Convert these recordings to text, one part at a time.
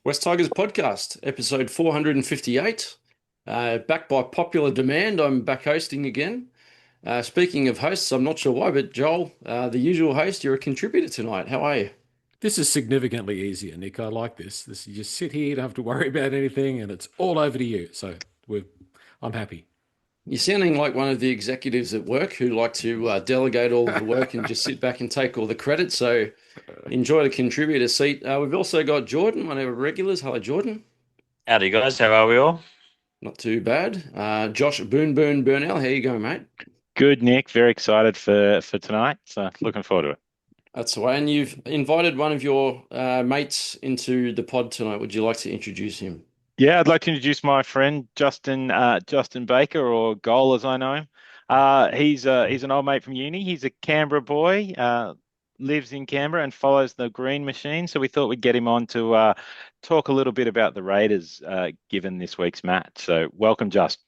West Tigers podcast, episode 458. Back by popular demand, I'm back hosting again. Speaking of hosts, I'm not sure why, but Joel, the usual host, you're a contributor tonight. How are you? This is significantly easier, Nick. I like this. You just sit here, you don't have to worry about anything, and it's all over to you. We're, I'm happy. You're sounding like one of the executives at work who like to delegate all of the work and just sit back and take all the credit. So enjoy the contributor seat. We've also got Jordan, one of our regulars. Hello, Jordan. Howdy, guys. How are we all? Not too bad. Josh Boone Burnell, how you going, mate? Good, Nick. Very excited for tonight. So looking forward to it. That's the way. And you've invited one of your mates into the pod tonight. Would you like to introduce him? Yeah, I'd like to introduce my friend Justin Baker, or Goal as I know him. He's an old mate from uni. He's a Canberra boy. Lives in Canberra and follows the Green Machine. So we thought we'd get him on to talk a little bit about the Raiders, given this week's match. So welcome, Just.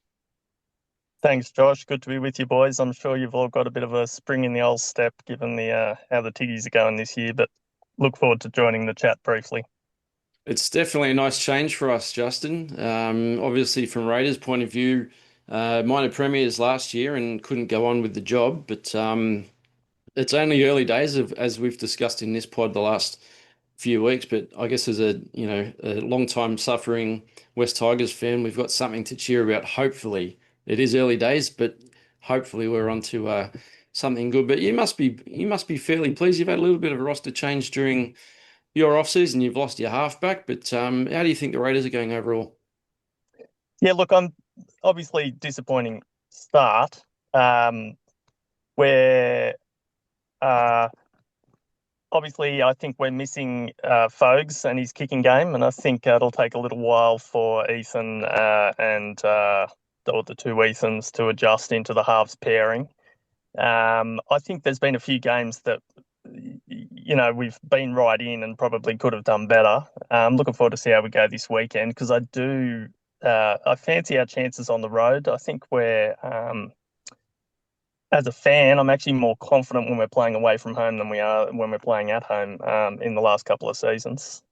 Thanks, Josh. Good to be with you, boys. I'm sure you've all got a bit of a spring in the old step, given the how the Tiggies are going this year. But look forward to joining the chat briefly. It's definitely a nice change for us, Justin. Obviously, from Raiders' point of view, minor premiers last year and couldn't go on with the job. But it's only early days of, as we've discussed in this pod the last few weeks. But I guess as a long time suffering West Tigers fan, we've got something to cheer about. Hopefully, it is early days, but hopefully we're on to something good. But you must be fairly pleased. You've had a little bit of a roster change during your off season. You've lost your halfback, but how do you think the Raiders are going overall? Yeah, look, I'm obviously disappointing start. Where obviously I think we're missing Fogues and his kicking game, and I think it'll take a little while for Ethan or the two Ethans to adjust into the halves pairing. I think there's been a few games that we've been right in and probably could have done better. I'm looking forward to see how we go this weekend because I fancy our chances on the road. I think as a fan, I'm actually more confident when we're playing away from home than we are when we're playing at home in the last couple of seasons.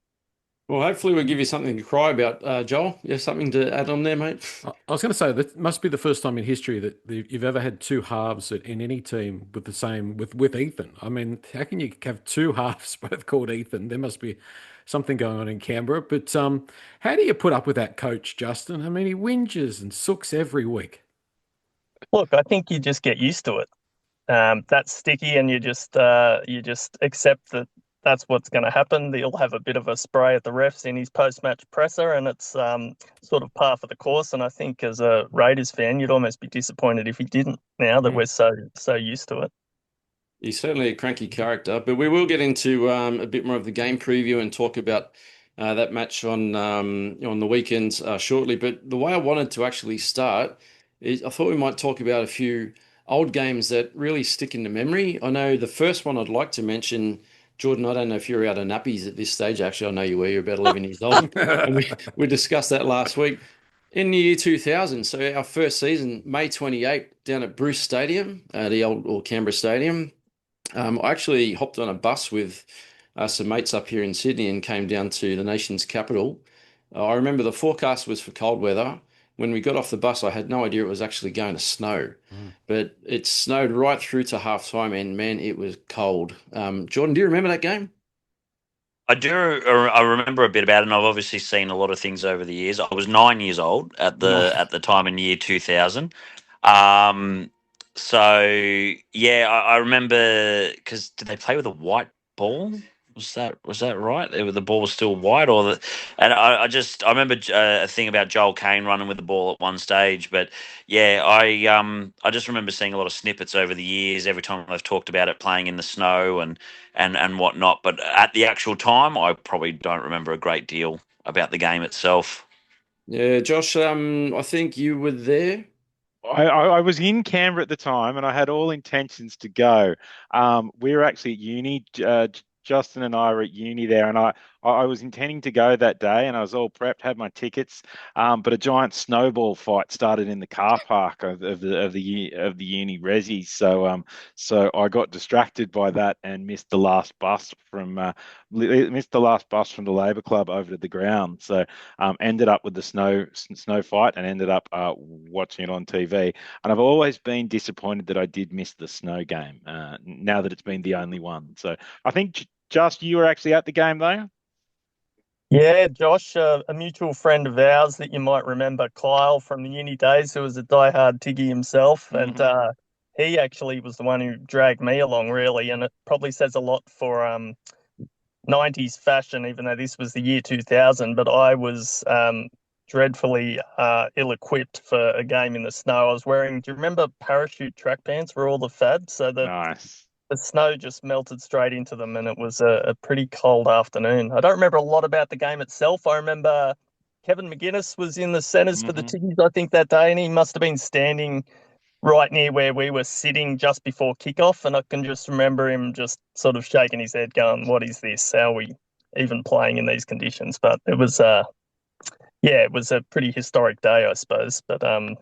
Well, hopefully we'll give you something to cry about, Joel. You have something to add on there, mate? I was going to say that must be the first time in history that you've ever had two halves in any team with the same with Ethan. I mean, how can you have two halves both called Ethan? There must be something going on in Canberra. But how do you put up with that coach, Justin? I mean, he whinges and sooks every week. Look, I think you just get used to it. That's sticky, and you just accept that that's what's going to happen. He'll have a bit of a spray at the refs in his post-match presser, and it's sort of par for the course. And I think as a Raiders fan, you'd almost be disappointed if he didn't. Now that we're so used to it. He's certainly a cranky character, but we will get into a bit more of the game preview and talk about that match on the weekends shortly. But the way I wanted to actually start is I thought we might talk about a few old games that really stick into memory. I know the first one I'd like to mention, Jordan. I don't know if you're out of nappies at this stage. Actually, I know you were. You're about 11 years old, and we discussed that last week. In the year 2000, so our first season, May 28th, down at Bruce Stadium, the old or Canberra Stadium. I actually hopped on a bus with some mates up here in Sydney and came down to the nation's capital. I remember the forecast was for cold weather. When we got off the bus, I had no idea it was actually going to snow, but it snowed right through to half time, and man, it was cold. Jordan, do you remember that game? I do. I remember a bit about it, and I've obviously seen a lot of things over the years. I was 9 years old at No. the time in year 2000. Um, so yeah, I remember because did they play with a white ball? Was that right? The ball was still white, and I remember a thing about Joel Kane running with the ball at one stage. But yeah, I just remember seeing a lot of snippets over the years. Every time they've talked about it playing in the snow and whatnot. But at the actual time, I probably don't remember a great deal about the game itself. Yeah, Josh, I think you were there. I was in Canberra at the time, and I had all intentions to go. We were actually at uni. Justin and I were at uni there, and I was intending to go that day, and I was all prepped, had my tickets, but a giant snowball fight started in the car park of the uni resis. So I got distracted by that and missed the last bus from the Labour Club over to the ground. So ended up with the snow fight and ended up watching it on TV. And I've always been disappointed that I did miss the snow game. Now that it's been the only one, so I think just you were actually at the game though. Yeah, Josh, a mutual friend of ours that you might remember, Kyle from the uni days, who was a diehard Tiggy himself, and he actually was the one who dragged me along, really, and it probably says a lot for 90s fashion, even though this was the year 2000, but I was dreadfully ill-equipped for a game in the snow. I was wearing, do you remember parachute track pants were all the fad? So Nice. the snow just melted straight into them, and it was a pretty cold afternoon. I don't remember a lot about the game itself. I remember Kevin McGuinness was in the centres for the Tiggies, I think, that day, and he must have been standing right near where we were sitting just before kickoff, and I can just remember him just sort of shaking his head going, what is this? How are we even playing in these conditions? But it was it was a pretty historic day, I suppose. But and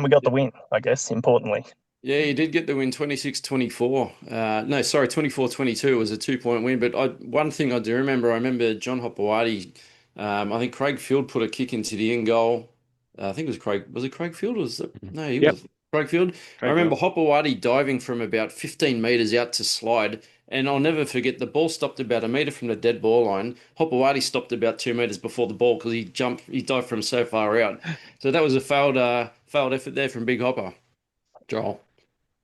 we got the win, I guess, importantly. Yeah, he did get the win 26-24. No, sorry, 24-22 was a 2-point win. But one thing I do remember, I remember John Hopewadi, I think Craig Field put a kick into the in goal. I think it was Craig. Was it Craig Field? No, he Yep. was Craig Field. I remember Hopewadi diving from about 15 meters out to slide. And I'll never forget, the ball stopped about a meter from the dead ball line. Hopewadi stopped about 2 meters before the ball because he dived from so far out. So that was a failed effort there from Big Hopper, Joel.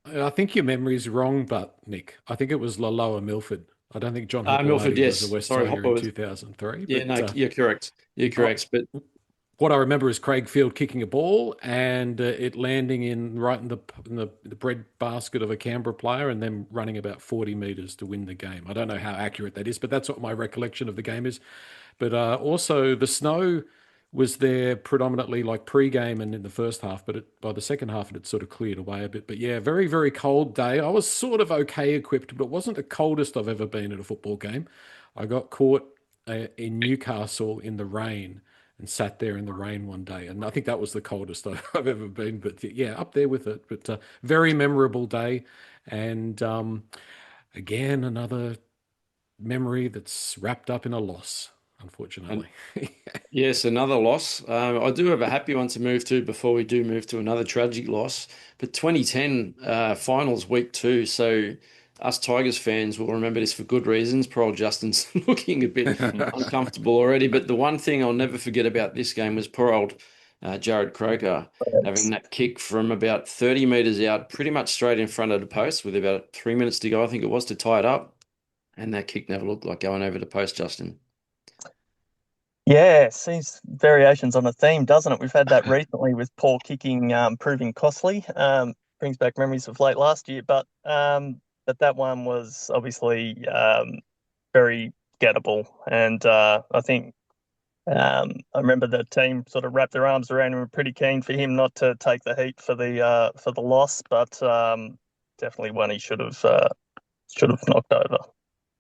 I think your memory is wrong, but Nick, I think it was Lower Milford. I don't think John Milford, Hopewadi was a yes. West Sorry, Tiger Hopper in was. 2003. Yeah, But no, you're correct. You're correct. But what I remember is Craig Field kicking a ball and it landing right in the bread basket of a Canberra player and then running about 40 metres to win the game. I don't know how accurate that is, but that's what my recollection of the game is. But also the snow was there predominantly like pre-game and in the first half, but by the second half it had sort of cleared away a bit. But yeah, very, very cold day. I was sort of okay equipped, but it wasn't the coldest I've ever been at a football game. I got caught in Newcastle in the rain and sat there in the rain one day, and I think that was the coldest I've ever been. But yeah, up there with it. But very memorable day, and again another memory that's wrapped up in a loss, unfortunately. yes, another loss. I do have a happy one to move to before we do move to another tragic loss. But 2010 finals week 2. So us Tigers fans will remember this for good reasons. Poor old Justin's looking a bit uncomfortable already. But the one thing I'll never forget about this game was poor old Jared Croker having that kick from about 30 metres out, pretty much straight in front of the post with about 3 minutes to go, I think it was, to tie it up. And that kick never looked like going over the post, Justin. Yeah, seems variations on a theme, doesn't it? We've had that recently with poor kicking proving costly. Brings back memories of late last year, but that one was obviously very gettable, and I think I remember the team sort of wrapped their arms around him, were pretty keen for him not to take the heat for the loss, but definitely one he should have knocked over.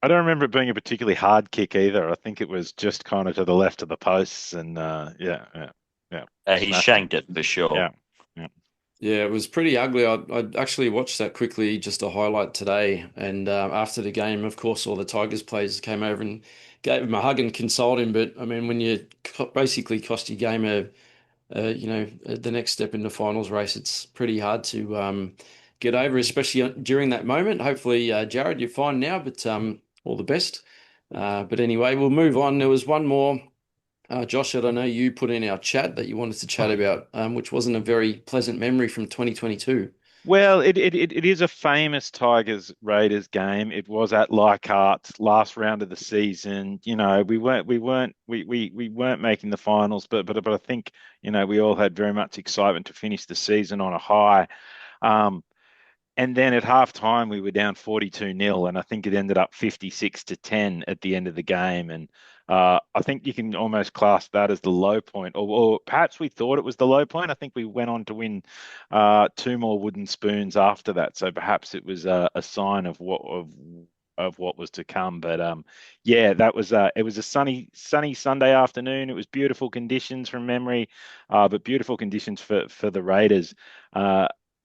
I don't remember it being a particularly hard kick either. I think it was just kind of to the left of the posts, and yeah. He shanked it for sure. Yeah. Yeah, it was pretty ugly. I actually watched that quickly, just a highlight today. And after the game, of course, all the Tigers players came over and gave him a hug and consoled him. But I mean, when you basically cost your game the next step in the finals race, it's pretty hard to get over, especially during that moment. Hopefully, Jared, you're fine now, but all the best. But anyway, we'll move on. There was one more. Josh, I know you put in our chat that you wanted to chat about, which wasn't a very pleasant memory from 2022. Well, it is a famous Tigers Raiders game. It was at Leichhardt last round of the season. You know, we weren't making the finals, but I think, you know, we all had very much excitement to finish the season on a high. And then at half time, we were down 42-0, and I think it ended up 56-10 at the end of the game. And I think you can almost class that as the low point, or perhaps we thought it was the low point. I think we went on to win 2 more wooden spoons after that. So perhaps it was a sign of of what was to come. But yeah, that was it was a sunny Sunday afternoon. It was beautiful conditions from memory, but beautiful conditions for the Raiders.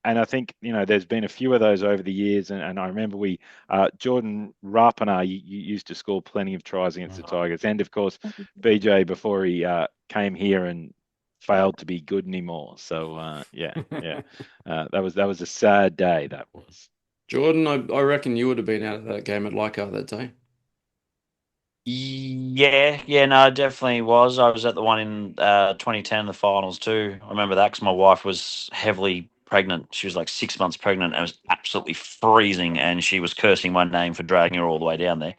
And I think, there's been a few of those over the years. And I remember Jordan Rapana, you used to score plenty of tries against the Tigers. And of course, BJ before he came here and failed to be good anymore. So yeah. That was a sad day. That was. Jordan, I reckon you would have been out of that game at Leichhardt that day. Yeah, no, it definitely was. I was at the one in 2010, the finals too. I remember that because my wife was heavily pregnant. She was like 6 months pregnant and it was absolutely freezing, and she was cursing my name for dragging her all the way down there.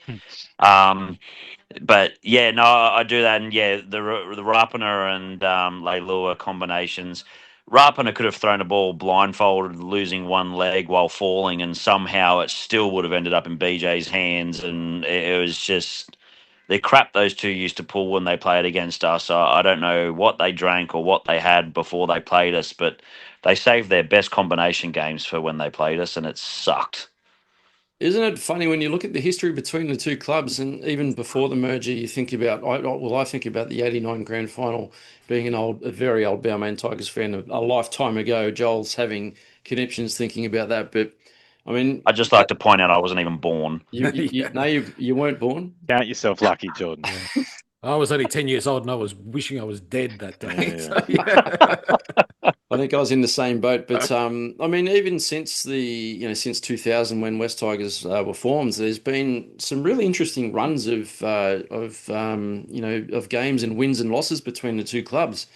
But yeah, no, I do that, and yeah, the Rapana and Leilua combinations. Rapana could have thrown a ball blindfolded, losing one leg while falling, and somehow it still would have ended up in BJ's hands, and it was just the crap those two used to pull when they played against us. I don't know what they drank or what they had before they played us, but they saved their best combination games for when they played us, and it sucked. Isn't it funny when you look at the history between the two clubs, and even before the merger, you think about, I think about the '89 grand final being a very old Balmain Tigers fan, a lifetime ago. Joel's having conniptions thinking about that, but I mean, I'd just like to point out I wasn't even born. you weren't born. Count yourself lucky, Jordan. Yeah. I was only 10 years old and I was wishing I was dead that day. Yeah. So, yeah. I think I was in the same boat, but I mean, even since since 2000 when West Tigers were formed, there's been some really interesting runs of games and wins and losses between the two clubs.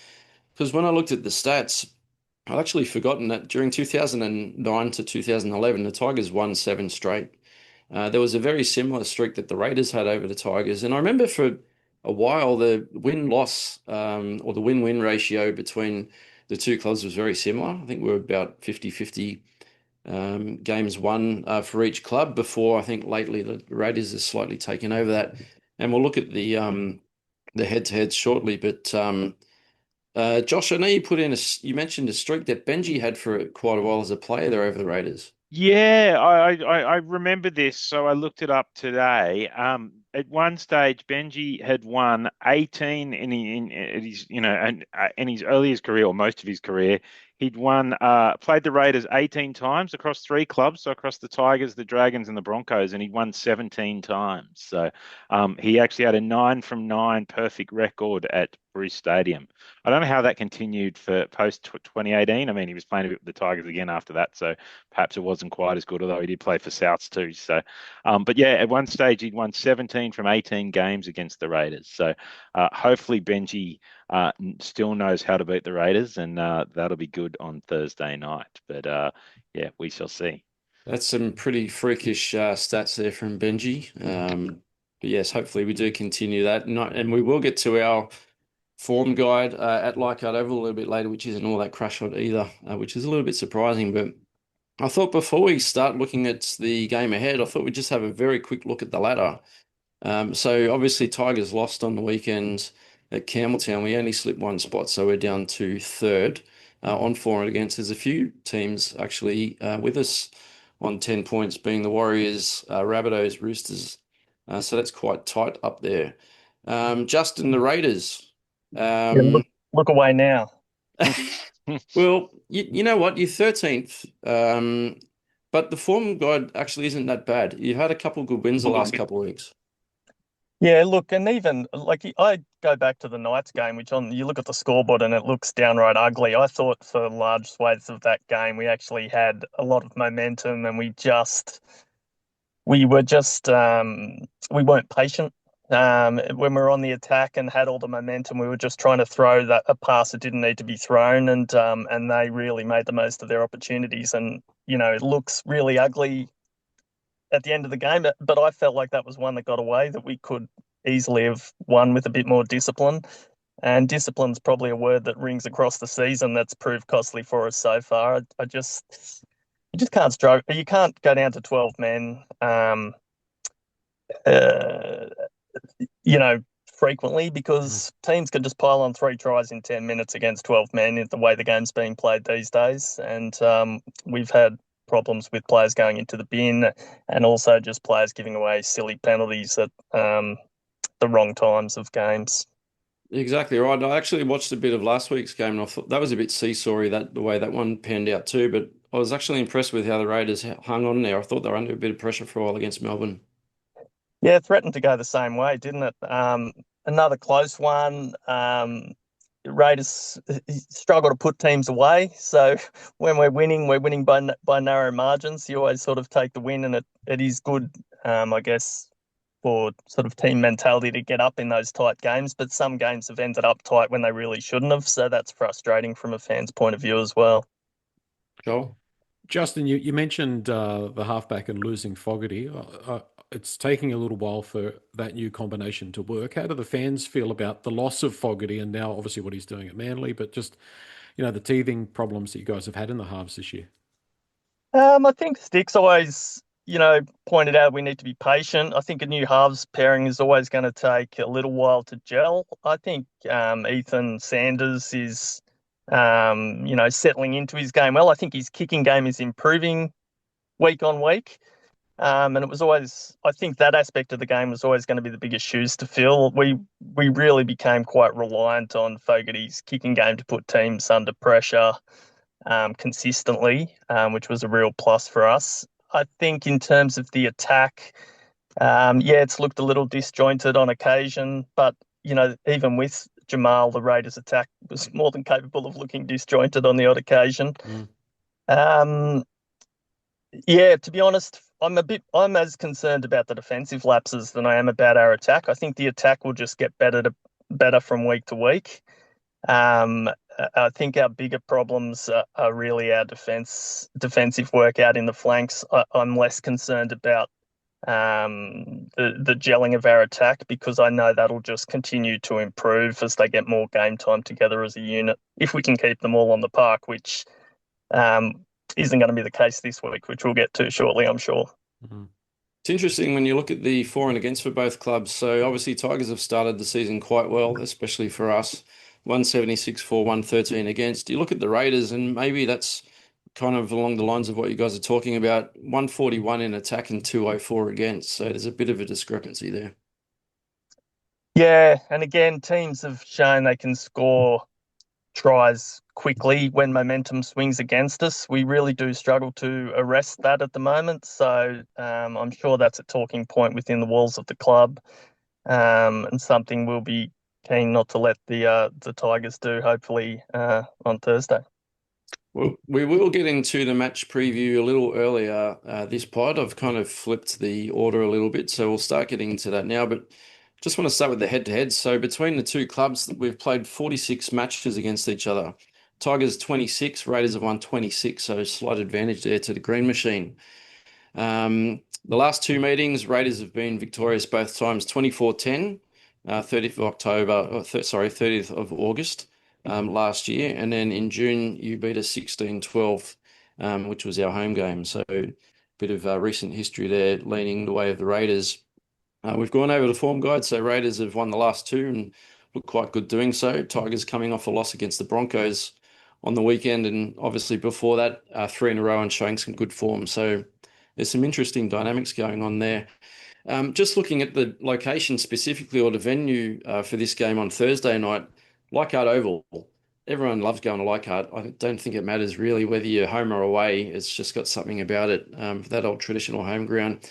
Because when I looked at the stats, I'd actually forgotten that during 2009 to 2011, the Tigers won 7 straight. There was a very similar streak that the Raiders had over the Tigers, and I remember for a while the win-loss or the win-win ratio between the two clubs was very similar. I think we were about 50-50 games won for each club before I think lately the Raiders has slightly taken over that. And we'll look at the head-to-heads shortly. But Josh, I know you mentioned a streak that Benji had for quite a while as a player there over the Raiders. Yeah, I remember this, so I looked it up today. At one stage, Benji had won 18 in his, in his earliest career, or most of his career. He'd played the Raiders 18 times across 3 clubs, so across the Tigers, the Dragons, and the Broncos, and he'd won 17 times. So he actually had a 9 from 9 perfect record at Bruce Stadium. I don't know how that continued for post 2018. I mean, he was playing a bit with the Tigers again after that, so perhaps it wasn't quite as good, although he did play for Souths too. So, but yeah, at one stage he'd won 17 from 18 games against the Raiders. So hopefully Benji still knows how to beat the Raiders, and that'll be good on Thursday night. But yeah, we shall see. That's some pretty freakish stats there from Benji. But yes, hopefully we do continue that. And we will get to our form guide at Leichhardt Oval a little bit later, which isn't all that crash hot either, which is a little bit surprising. But I thought before we start looking at the game ahead, I thought we'd just have a very quick look at the ladder. So obviously Tigers lost on the weekend at Campbelltown. We only slipped 1 spot, so we're down to 3rd on for and against. There's a few teams actually with us on 10 points, being the Warriors, Rabbitohs, Roosters. So that's quite tight up there. Justin, the Raiders. Look away now. Well, you know what? You're 13th, but the form guide actually isn't that bad. You've had a couple of good wins the last couple of weeks. Yeah, look, and even like I go back to the Knights game, which you look at the scoreboard and it looks downright ugly. I thought for large swathes of that game, we actually had a lot of momentum, and we weren't patient. When we were on the attack and had all the momentum, we were just trying to throw a pass that didn't need to be thrown, and they really made the most of their opportunities. And it looks really ugly at the end of the game, but I felt like that was one that got away, that we could easily have won with a bit more discipline. And discipline's probably a word that rings across the season that's proved costly for us so far. You just can't struggle. You can't go down to 12 men. Frequently, because teams can just pile on 3 tries in 10 minutes against 12 men, the way the game's being played these days. And we've had problems with players going into the bin, and also just players giving away silly penalties at the wrong times of games. Exactly right. I actually watched a bit of last week's game, and I thought that was a bit seesawy, the way that one panned out too. But I was actually impressed with how the Raiders hung on there. I thought they were under a bit of pressure for a while against Melbourne. Yeah, it threatened to go the same way, didn't it? Another close one. Raiders struggle to put teams away. So when we're winning by narrow margins. You always sort of take the win, and it is good, I guess, for sort of team mentality to get up in those tight games. But some games have ended up tight when they really shouldn't have. So that's frustrating from a fan's point of view as well. Joel? Justin, you mentioned the halfback and losing Fogarty. It's taking a little while for that new combination to work. How do the fans feel about the loss of Fogarty and now obviously what he's doing at Manly, but just, the teething problems that you guys have had in the halves this year? I think Stick's always, pointed out we need to be patient. I think a new halves pairing is always going to take a little while to gel. I think Ethan Sanders is, settling into his game well. I think his kicking game is improving week on week. And it was always, I think that aspect of the game was always going to be the biggest shoes to fill. We really became quite reliant on Fogarty's kicking game to put teams under pressure consistently, which was a real plus for us. I think in terms of the attack, it's looked a little disjointed on occasion, but, even with Jamal, the Raiders' attack was more than capable of looking disjointed on the odd occasion. To be honest, I'm as concerned about the defensive lapses than I am about our attack. I think the attack will just get better from week to week. I think our bigger problems are really our defensive work out in the flanks. I'm less concerned about the gelling of our attack, because I know that'll just continue to improve as they get more game time together as a unit. If we can keep them all on the park, which isn't going to be the case this week, which we'll get to shortly, I'm sure. Mm-hmm. It's interesting when you look at the for and against for both clubs. So obviously Tigers have started the season quite well, especially for us. 176 for, 113 against. You look at the Raiders, and maybe that's kind of along the lines of what you guys are talking about. 141 in attack and 204 against. So there's a bit of a discrepancy there. Yeah, and again, teams have shown they can score tries quickly when momentum swings against us. We really do struggle to arrest that at the moment. So I'm sure that's a talking point within the walls of the club, and something we'll be keen not to let the Tigers do, hopefully, on Thursday. Well, we will get into the match preview a little earlier this pod. I've kind of flipped the order a little bit, so we'll start getting into that now. But just want to start with the head-to-head. So between the two clubs, we've played 46 matches against each other. Tigers 26, Raiders have won 26, so slight advantage there to the Green Machine. The last two meetings, Raiders have been victorious both times, 24-10, 30th of October, 30th of August last year. And then in June, you beat us 16-12, which was our home game. So a bit of recent history there, leaning the way of the Raiders. We've gone over the form guide, so Raiders have won the last two and look quite good doing so. Tigers coming off a loss against the Broncos on the weekend, and obviously before that, 3 in a row and showing some good form. So there's some interesting dynamics going on there. Just looking at the location specifically, or the venue for this game on Thursday night, Leichhardt Oval. Everyone loves going to Leichhardt. I don't think it matters really whether you're home or away. It's just got something about it, that old traditional home ground.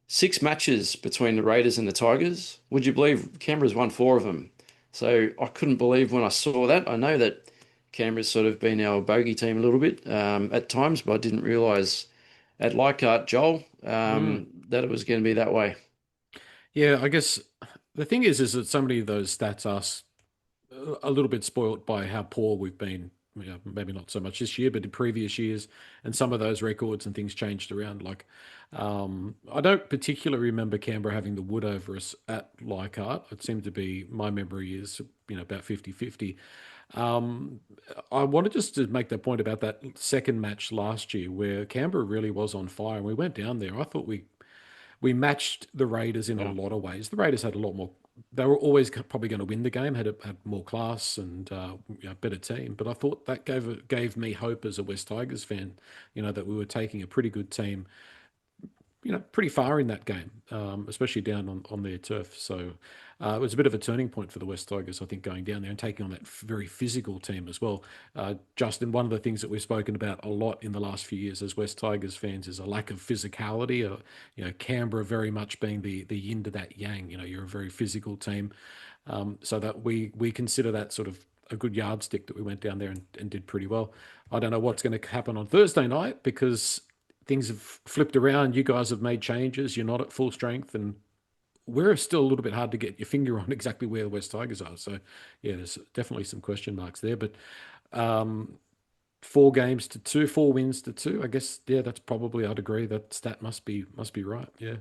6 matches between the Raiders and the Tigers. Would you believe Canberra's won 4 of them? So I couldn't believe when I saw that. I know that Canberra's sort of been our bogey team a little bit at times, but I didn't realise at Leichhardt, Joel, that it was going to be that way. Yeah, I guess the thing is that so many of those stats are a little bit spoilt by how poor we've been. Maybe not so much this year, but in previous years, and some of those records and things changed around. Like, I don't particularly remember Canberra having the wood over us at Leichhardt. It seemed to be, my memory is, about 50-50. I wanted just to make the point about that second match last year where Canberra really was on fire, and we went down there. I thought we matched the Raiders in a lot of ways. The Raiders had a lot more they were always probably going to win the game, had more class and better team. But I thought that gave me hope as a West Tigers fan, that we were taking a pretty good team, pretty far in that game, especially down on their turf. So it was a bit of a turning point for the West Tigers, I think, going down there and taking on that very physical team as well. Justin, one of the things that we've spoken about a lot in the last few years as West Tigers fans is a lack of physicality. Canberra very much being the yin to that yang. You're a very physical team, so that we consider that sort of a good yardstick that we went down there and did pretty well. I don't know what's going to happen on Thursday night because things have flipped around. You guys have made changes. You're not at full strength, and we're still a little bit hard to get your finger on exactly where the West Tigers are. So, yeah, there's definitely some question marks there. But 4 games to 2, 4 wins to 2. I guess, yeah, that's probably, I'd agree that stat must be right. Yeah.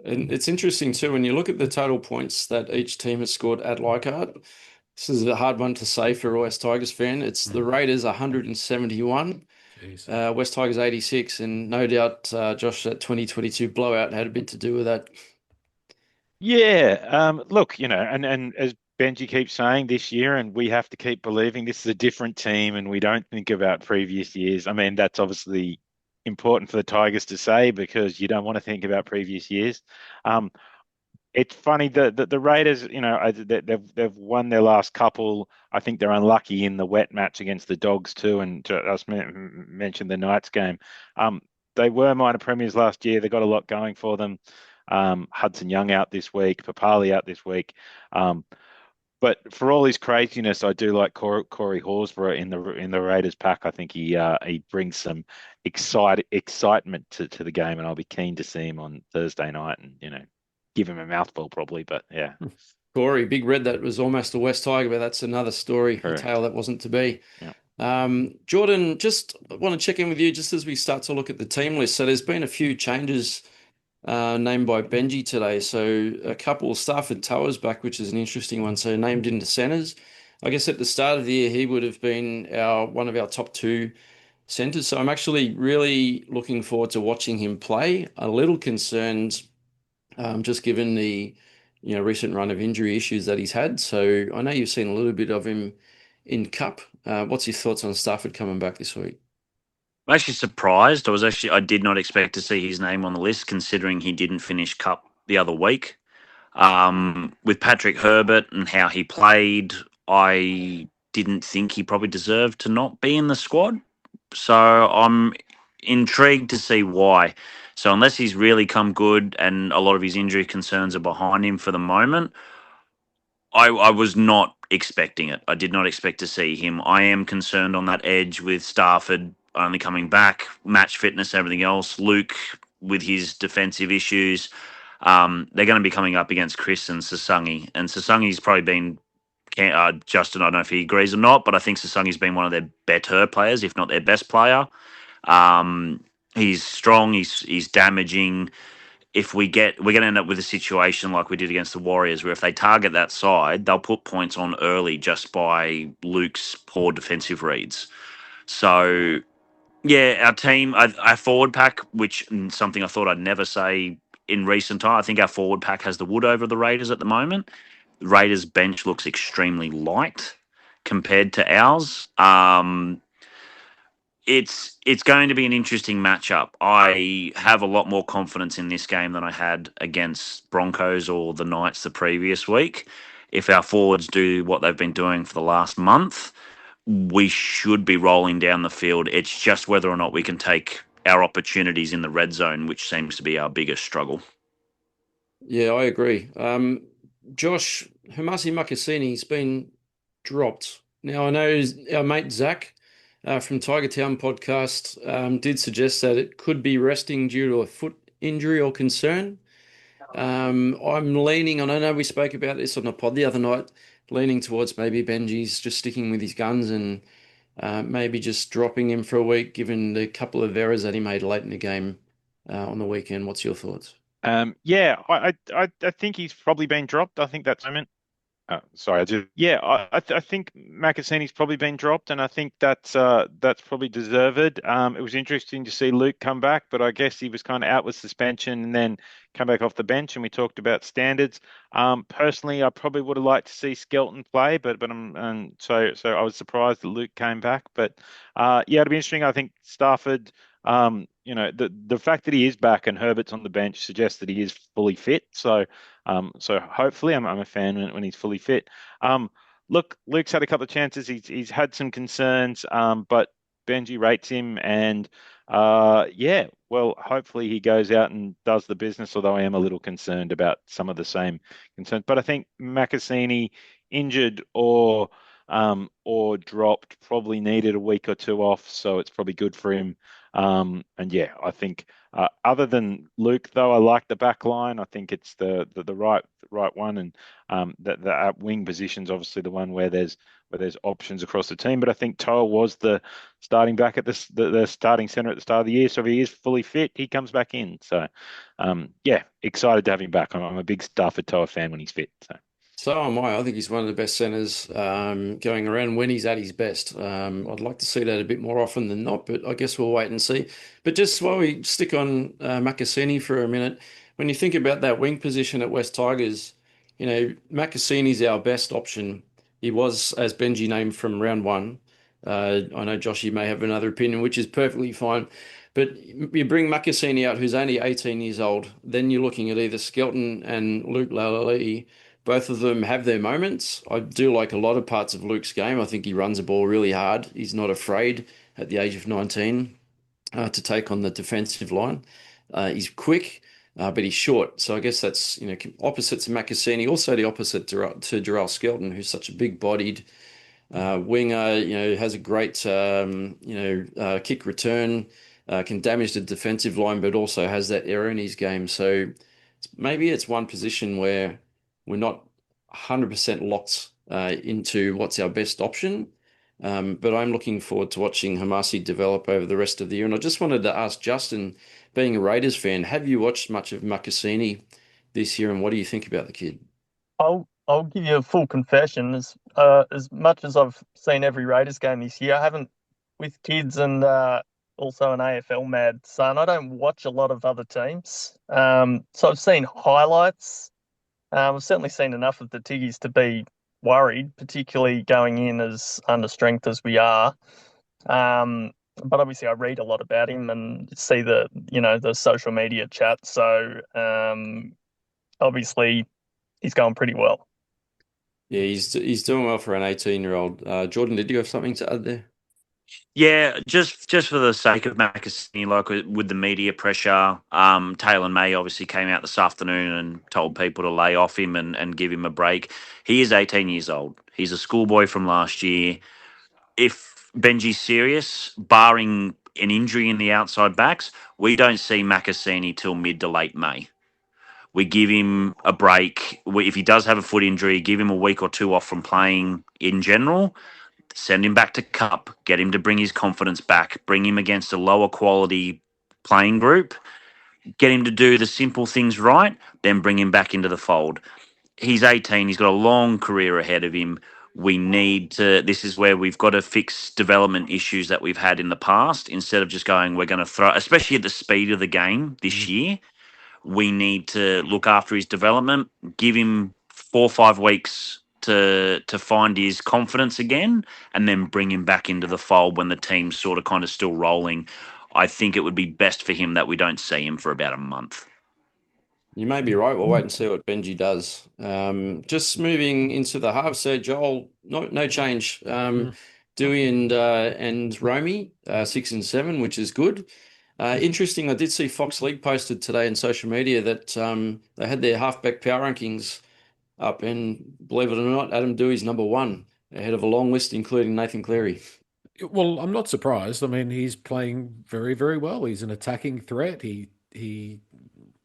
And it's interesting too when you look at the total points that each team has scored at Leichhardt. This is a hard one to say for a West Tigers fan. It's the Raiders 171, West Tigers 86, and no doubt, Josh, that 2022 blowout had a bit to do with that. Yeah. Look, and as Benji keeps saying this year, and we have to keep believing this is a different team, and we don't think about previous years. I mean, that's obviously important for the Tigers to say because you don't want to think about previous years. It's funny that the Raiders, they've won their last couple. I think they're unlucky in the wet match against the Dogs too, and I mentioned the Knights game. They were minor premiers last year. They got a lot going for them. Hudson Young out this week, Papali out this week. But for all his craziness, I do like Corey Horsburgh in the Raiders pack. I think he brings some excitement to the game, and I'll be keen to see him on Thursday night and give him a mouthful probably. But yeah, Corey, Big Red, that was almost a West Tiger, but that's another story, correct. A tale that wasn't to be. Yeah. Jordan, just want to check in with you just as we start to look at the team list. So there's been a few changes named by Benji today. So a couple of Stafford Towers back, which is an interesting one. So named into centres. I guess at the start of the year, he would have been one of our top 2 centres. So I'm actually really looking forward to watching him play. A little concerned, just given the recent run of injury issues that he's had. So I know you've seen a little bit of him in Cup. What's your thoughts on Stafford coming back this week? I'm actually surprised. I did not expect to see his name on the list, considering he didn't finish Cup the other week. With Patrick Herbert and how he played, I didn't think he probably deserved to not be in the squad. So I'm intrigued to see why. So unless he's really come good and a lot of his injury concerns are behind him for the moment, I was not expecting it. I did not expect to see him. I am concerned on that edge with Stafford only coming back, match fitness, everything else. Luke with his defensive issues. They're going to be coming up against Chris and Sasungi. And Sasungi's probably been, Justin, I don't know if he agrees or not, but I think Sasungi's been one of their better players, if not their best player. He's strong, he's damaging. If we're going to end up with a situation like we did against the Warriors, where if they target that side, they'll put points on early just by Luke's poor defensive reads. So, yeah, our team, our forward pack, which something I thought I'd never say in recent time, I think our forward pack has the wood over the Raiders at the moment. The Raiders bench looks extremely light compared to ours. It's going to be an interesting matchup. I have a lot more confidence in this game than I had against Broncos or the Knights the previous week. If our forwards do what they've been doing for the last month, we should be rolling down the field. It's just whether or not we can take our opportunities in the red zone, which seems to be our biggest struggle. Yeah, I agree. Josh, Hamasi Makasini's been dropped. Now, I know our mate Zach from Tiger Town podcast did suggest that it could be resting due to a foot injury or concern. I'm leaning on, I know we spoke about this on the pod the other night, leaning towards maybe Benji's just sticking with his guns and maybe just dropping him for a week, given the couple of errors that he made late in the game on the weekend. What's your thoughts? Yeah, I think he's probably been dropped. I think that's moment. Sorry, I think Makasini's probably been dropped, and I think that's probably deserved. It was interesting to see Luke come back, but I guess he was kind of out with suspension and then come back off the bench, and we talked about standards. Personally, I probably would have liked to see Skelton play, but so I was surprised that Luke came back. But yeah, it'll be interesting. I think Stafford. The fact that he is back and Herbert's on the bench suggests that he is fully fit. So hopefully, I'm a fan when he's fully fit. Look, Luke's had a couple of chances. He's had some concerns, but Benji rates him, and yeah, well, hopefully he goes out and does the business. Although I am a little concerned about some of the same concerns, but I think Makasini injured or dropped probably needed a week or two off, so it's probably good for him. And yeah, I think other than Luke, though, I like the back line. I think it's the right one, and the wing position's obviously the one where there's options across the team. But I think Toa was the starting back at the starting center at the start of the year. So if he is fully fit, he comes back in. So yeah, excited to have him back. I'm a big Stafford Toa fan when he's fit. So am I. I think he's one of the best centres going around when he's at his best. I'd like to see that a bit more often than not, but I guess we'll wait and see. But just while we stick on Makasini for a minute, when you think about that wing position at West Tigers, Makasini's our best option. He was, as Benji named, from round one. I know Joshy may have another opinion, which is perfectly fine. But you bring Makasini out, who's only 18 years old, then you're looking at either Skelton and Luke Lalali. Both of them have their moments. I do like a lot of parts of Luke's game. I think he runs the ball really hard. He's not afraid at the age of 19 to take on the defensive line. He's quick, but he's short. So I guess that's, opposite to Makasini, also the opposite to Jarrell Skelton, who's such a big-bodied winger, has a great, kick return, can damage the defensive line, but also has that error in his game. So maybe it's one position where we're not 100% locked into what's our best option. But I'm looking forward to watching Hamasi develop over the rest of the year. And I just wanted to ask Justin, being a Raiders fan, have you watched much of Makasini this year, and what do you think about the kid? I'll give you a full confession. As much as I've seen every Raiders game this year, I haven't, with kids and also an AFL mad son, I don't watch a lot of other teams. So I've seen highlights. I've certainly seen enough of the Tiggies to be worried, particularly going in as under strength as we are. But obviously, I read a lot about him and see the social media chat. So obviously, he's going pretty well. Yeah, he's doing well for an 18-year-old. Jordan, did you have something to add there? Yeah, just for the sake of Makasini, like with the media pressure, Taylor May obviously came out this afternoon and told people to lay off him and give him a break. He is 18 years old. He's a schoolboy from last year. If Benji's serious, barring an injury in the outside backs, we don't see Makasini till mid to late May. We give him a break. If he does have a foot injury, give him a week or two off from playing in general. Send him back to Cup, get him to bring his confidence back, bring him against a lower quality playing group, get him to do the simple things right, then bring him back into the fold. He's 18, he's got a long career ahead of him. This is where we've got to fix development issues that we've had in the past instead of just going, we're going to throw, especially at the speed of the game this year. We need to look after his development, give him 4 or 5 weeks to find his confidence again, and then bring him back into the fold when the team's sort of kind of still rolling. I think it would be best for him that we don't see him for about a month. You may be right. We'll wait and see what Benji does. Just moving into the halves there, Joel, no change. Dewey and Romy, 6 and 7, which is good. Interesting, I did see Fox League posted today in social media that they had their halfback power rankings up, and believe it or not, Adam Dewey's number 1, ahead of a long list, including Nathan Cleary. Well, I'm not surprised. I mean, he's playing very, very well. He's an attacking threat. He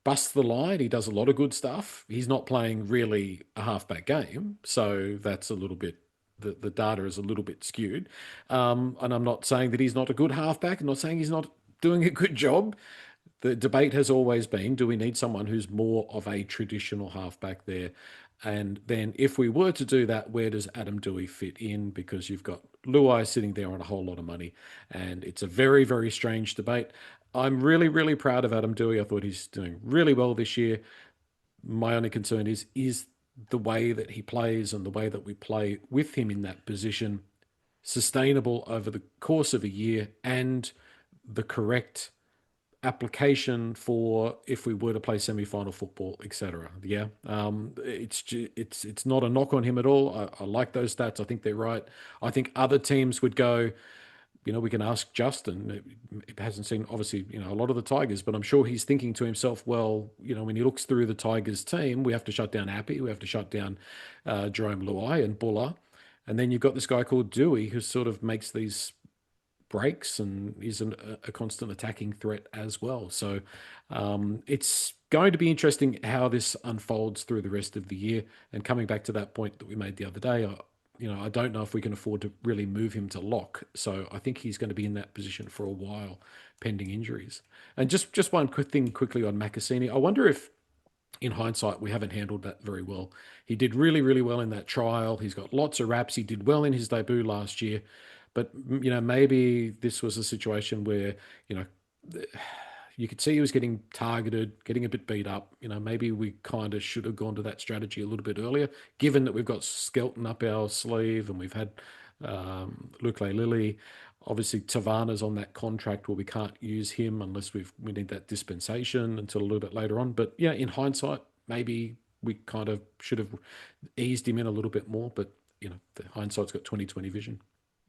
busts the line. He does a lot of good stuff. He's not playing really a halfback game, so that's a little bit. The data is a little bit skewed. And I'm not saying that he's not a good halfback. I'm not saying he's not doing a good job. The debate has always been, do we need someone who's more of a traditional halfback there? And then if we were to do that, where does Adam Dewey fit in? Because you've got Luai sitting there on a whole lot of money. And it's a very, very strange debate. I'm really, really proud of Adam Dewey. I thought he's doing really well this year. My only concern is the way that he plays and the way that we play with him in that position sustainable over the course of a year, and the correct application for if we were to play semi-final football, etc. Yeah, it's not a knock on him at all. I like those stats. I think they're right. I think other teams would go. We can ask Justin. He hasn't seen obviously a lot of the Tigers, but I'm sure he's thinking to himself, well, when he looks through the Tigers team, we have to shut down Appy, we have to shut down Jerome Luai and Buller, and then you've got this guy called Dewey who sort of makes these breaks and is a constant attacking threat as well. So it's going to be interesting how this unfolds through the rest of the year. And coming back to that point that we made the other day, I don't know if we can afford to really move him to lock. So I think he's going to be in that position for a while, pending injuries. And just one quick thing quickly on Macassini. I wonder if, in hindsight, we haven't handled that very well. He did really, really well in that trial. He's got lots of raps. He did well in his debut last year. But, maybe this was a situation where, you could see he was getting targeted, getting a bit beat up. Maybe we kind of should have gone to that strategy a little bit earlier, given that we've got Skelton up our sleeve and we've had Luke Lily. Obviously, Tavana's on that contract where we can't use him unless we need that dispensation until a little bit later on. But yeah, in hindsight, maybe we kind of should have eased him in a little bit more. But the hindsight's got 20/20 vision.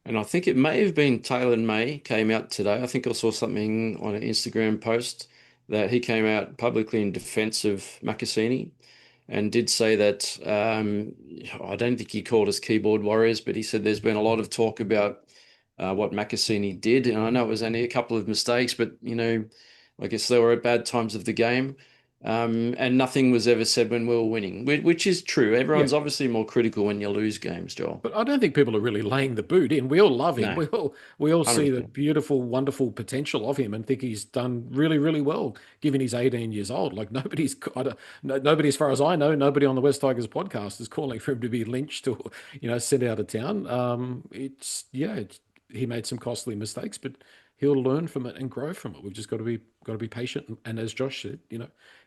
And I think it may have been Taylor May came out today. I think I saw something on an Instagram post that he came out publicly in defense of Macassini and did say that I don't think he called us keyboard warriors, but he said there's been a lot of talk about what Macassini did. And I know it was only a couple of mistakes, but, I guess they were at bad times of the game. And nothing was ever said when we were winning, which is true. Everyone's obviously more critical when you lose games, Joel. But I don't think people are really laying the boot in. We all love him. No. We all see the 100%. beautiful, wonderful potential of him and think he's done really, really well, given he's 18 years old. Like nobody, as far as I know, nobody on the West Tigers podcast is calling for him to be lynched or sent out of town. He made some costly mistakes, but he'll learn from it and grow from it. We've just got to be patient, and as Josh said,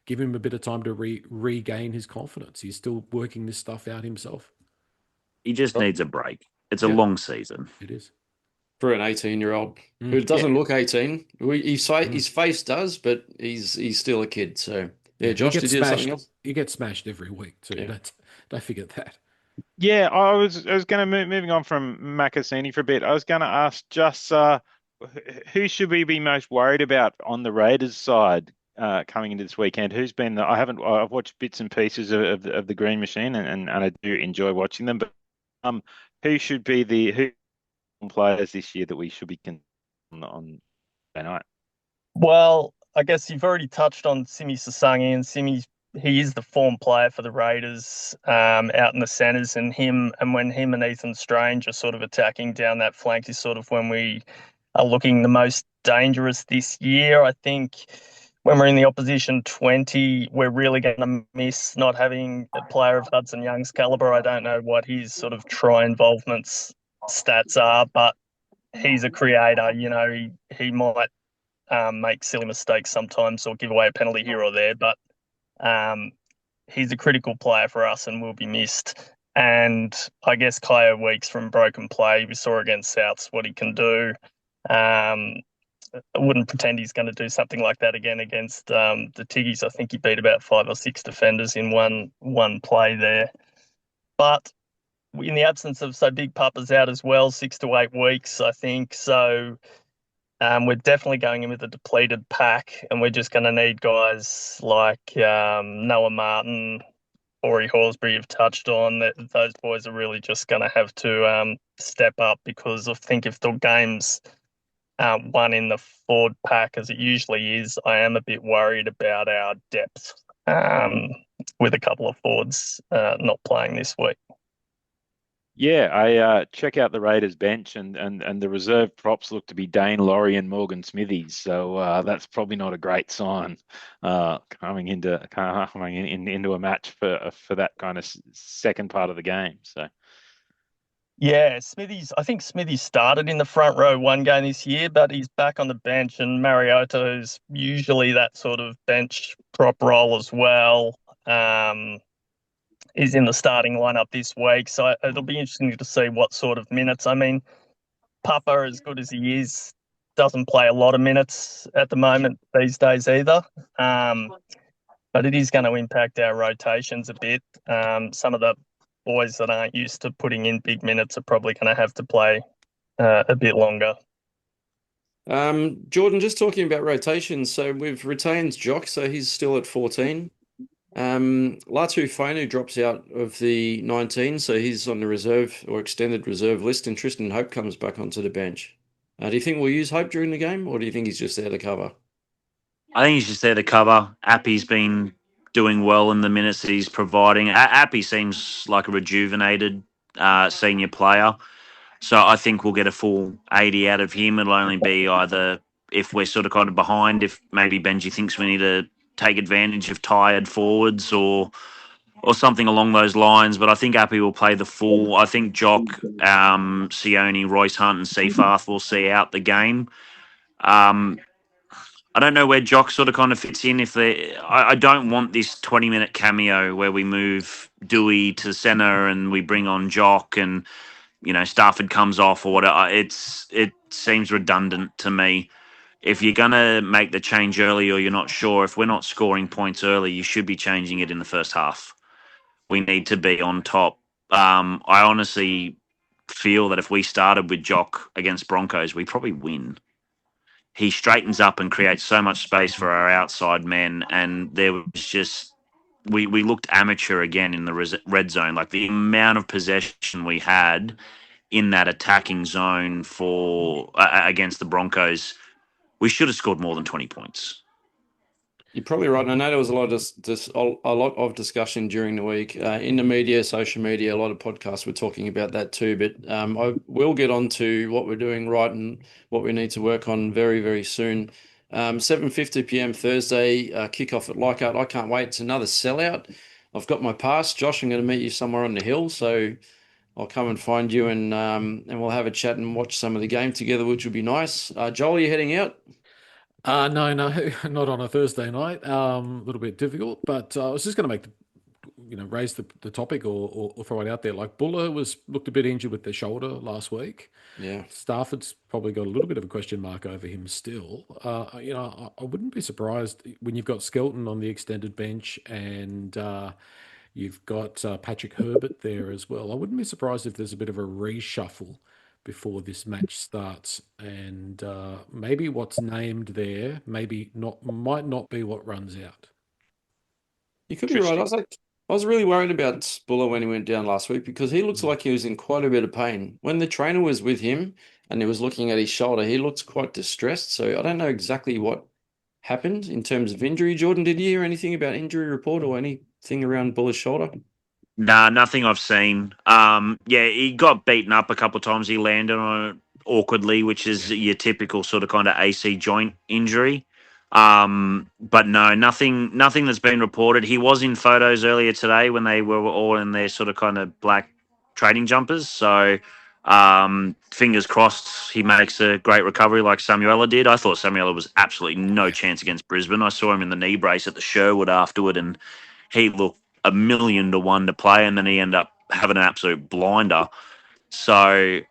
give him a bit of time to regain his confidence. He's still working this stuff out himself. He just needs a break. It's a long season. It is. For an 18-year-old who doesn't look 18. His face does, but he's still a kid. So, yeah, Josh, did you have something else? He gets smashed every week, too. Yeah. Don't forget that. Yeah, I was going to moving on from Macassini for a bit. I was going to ask just who should we be most worried about on the Raiders side coming into this weekend? I've watched bits and pieces of the Green Machine and I do enjoy watching them, but who should be the players this year that we should be on tonight? Well, I guess you've already touched on Simi Sasangi, and he is the form player for the Raiders out in the centres, and when him and Ethan Strange are sort of attacking down that flank is sort of when we are looking the most dangerous this year. I think when we're in the opposition 20, we're really going to miss not having a player of Hudson Young's calibre. I don't know what his sort of try involvements stats are, but he's a creator. He might make silly mistakes sometimes or give away a penalty here or there, but he's a critical player for us and will be missed. And I guess Kaio Weeks from broken play, we saw against Souths what he can do. I wouldn't pretend he's going to do something like that again against the Tiggies. I think he beat about 5 or 6 defenders in one play there. But in the absence of Big Papa's out as well, 6 to 8 weeks, I think. So we're definitely going in with a depleted pack, and we're just going to need guys like Noah Martin, Ori Horsbury have touched on. Those boys are really just going to have to step up, because I think if the game's one in the forward pack, as it usually is, I am a bit worried about our depth with a couple of forwards not playing this week. Yeah, I check out the Raiders bench, and the reserve props look to be Dane Laurie and Morgan Smithies. So that's probably not a great sign coming into a match for that kind of second part of the game. So Yeah, Smithies. I think Smithies started in the front row one game this year, but he's back on the bench, and Mariota, who's usually that sort of bench prop role as well, is in the starting lineup this week. So it'll be interesting to see what sort of minutes. I mean, Papa, as good as he is, doesn't play a lot of minutes at the moment these days either. But it is going to impact our rotations a bit. Some of the boys that aren't used to putting in big minutes are probably going to have to play a bit longer. Jordan, just talking about rotations. So we've retained Jock, so he's still at 14. Latu Fonu drops out of the 19, so he's on the reserve or extended reserve list, and Tristan Hope comes back onto the bench. Do you think we'll use Hope during the game, or do you think he's just there to cover? I think he's just there to cover. Appy's been doing well in the minutes that he's providing. Appy seems like a rejuvenated senior player. So I think we'll get a full 80 out of him. It'll only be either if we're sort of kind of behind, if maybe Benji thinks we need to take advantage of tired forwards or something along those lines. But I think Appy will play the full. I think Jock, Sione, Royce Hunt and Seafarth will see out the game. I don't know where Jock sort of kind of fits in. I don't want this 20-minute cameo where we move Dewey to centre and we bring on Jock and Stafford comes off or whatever. It seems redundant to me. If you're gonna make the change early or you're not sure, if we're not scoring points early, you should be changing it in the first half. We need to be on top. I honestly feel that if we started with Jock against Broncos, we probably win. He straightens up and creates so much space for our outside men, and there was just we looked amateur again in the red zone. Like the amount of possession we had in that attacking zone for against the Broncos, we should have scored more than 20 points. You're probably right. And I know there was a lot of discussion during the week in the media, social media. A lot of podcasts were talking about that too. But I will get on to what we're doing right and what we need to work on very, very soon. 7:50 p.m. Thursday, kickoff at Leichhardt. I can't wait. It's another sellout. I've got my pass. Josh, I'm going to meet you somewhere on the hill. So I'll come and find you and we'll have a chat and watch some of the game together, which will be nice. Joel, are you heading out? No, not on a Thursday night. A little bit difficult, but I was just going to raise the topic or throw it out there. Like Buller looked a bit injured with the shoulder last week. Yeah. Stafford's probably got a little bit of a question mark over him still. I wouldn't be surprised when you've got Skelton on the extended bench and you've got Patrick Herbert there as well. I wouldn't be surprised if there's a bit of a reshuffle before this match starts, and maybe what's named there might not be what runs out. You could be right. I was really worried about Buller when he went down last week because he looks like he was in quite a bit of pain. When the trainer was with him and he was looking at his shoulder, he looked quite distressed. So I don't know exactly what happened in terms of injury. Jordan, did you hear anything about injury report or anything around Buller's shoulder? Nah, nothing I've seen. Yeah, he got beaten up a couple of times. He landed on it awkwardly, which is your typical sort of kind of AC joint injury. But no, nothing that's been reported. He was in photos earlier today when they were all in their sort of kind of black training jumpers. So fingers crossed he makes a great recovery like Samuela did. I thought Samuela was absolutely no chance against Brisbane. I saw him in the knee brace at the Sherwood afterward, and he looked 1,000,000 to 1 to play, and then he ended up having an absolute blinder. So,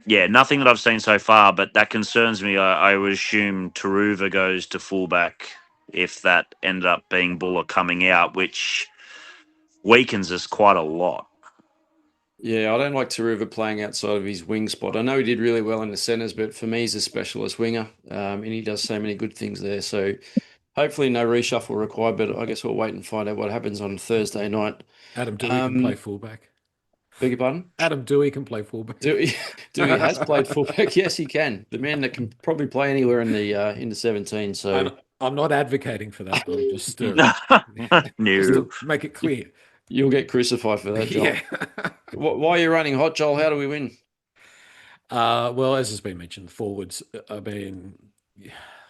yeah, nothing that I've seen so far, but that concerns me. I would assume Taruva goes to fullback if that ended up being Buller coming out, which weakens us quite a lot. Yeah, I don't like Taruva playing outside of his wing spot. I know he did really well in the centres, but for me, he's a specialist winger, and he does so many good things there. So hopefully no reshuffle required, but I guess we'll wait and find out what happens on Thursday night. Adam Dewey can play fullback. Beg your pardon? Adam Dewey can play fullback. Dewey has played fullback. Yes, he can. The man that can probably play anywhere in the 17. So I'm not advocating for that. I'm just No. just to make it clear. You'll get crucified for that, Joel. Yeah. Why are you running hot, Joel? How do we win? Well, as has been mentioned, forwards. I mean,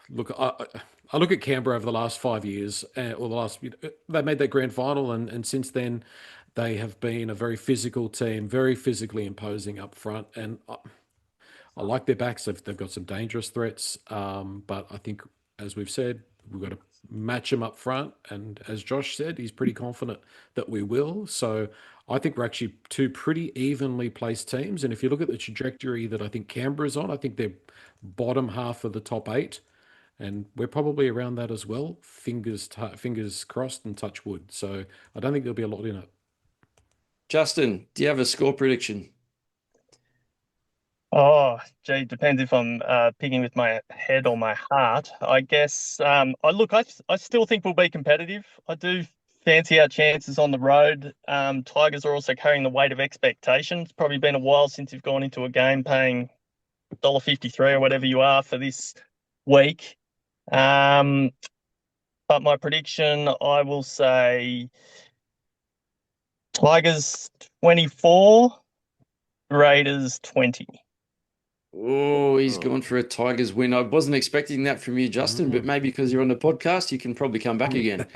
look, I look at Canberra over the last 5 years, or the last, they made that grand final, and since then, they have been a very physical team, very physically imposing up front, and I like their backs. They've got some dangerous threats, but I think, as we've said, we've got to match them up front. And as Josh said, he's pretty confident that we will. So I think we're actually two pretty evenly placed teams. And if you look at the trajectory that I think Canberra's on, I think they're bottom half of the top eight, and we're probably around that as well. Fingers crossed and touch wood. So I don't think there'll be a lot in it. Justin, do you have a score prediction? Oh, gee, depends if I'm picking with my head or my heart. I guess. I still think we'll be competitive. I do fancy our chances on the road. Tigers are also carrying the weight of expectations. It's probably been a while since you've gone into a game paying $1.53 or whatever you are for this week. Um, but my prediction, I will say Tigers 24, Raiders 20. Oh, he's Oh. gone for a Tigers win. I wasn't expecting that from you, Justin, but maybe because you're on the podcast, you can probably come back again.